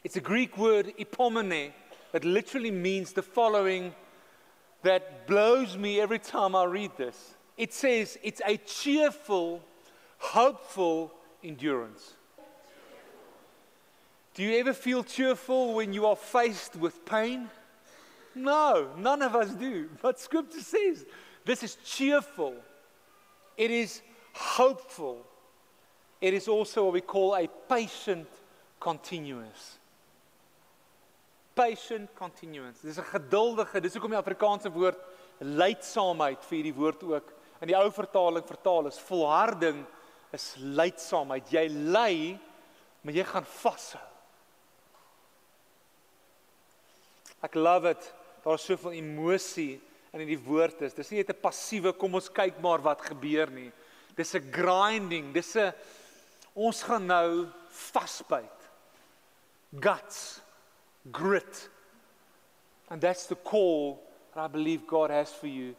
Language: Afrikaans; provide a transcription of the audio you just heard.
It's a Greek word, epomene, that literally means the following that blows me every time I read this. It says it's a cheerful, hopeful endurance. Do you ever feel cheerful when you are faced with pain? No, none of us do. But Scripture says this is cheerful. It is hopeful. It is also what we call a patient continuance. Patient continuance. Dis 'n geduldige, dis hoekom die Afrikaanse woord lydsaamheid vir hierdie woord ook in die ou vertaling vertaal is. Volharding is lydsaamheid. Jy ly, maar jy gaan vashou. Ek love it. Daar is soveel emosie in hierdie woord is. Dis nie net 'n passiewe kom ons kyk maar wat gebeur nie. Dis 'n grinding, dis 'n ons gaan nou vasbyt. Guts, grit. And that's the call that I believe God has for you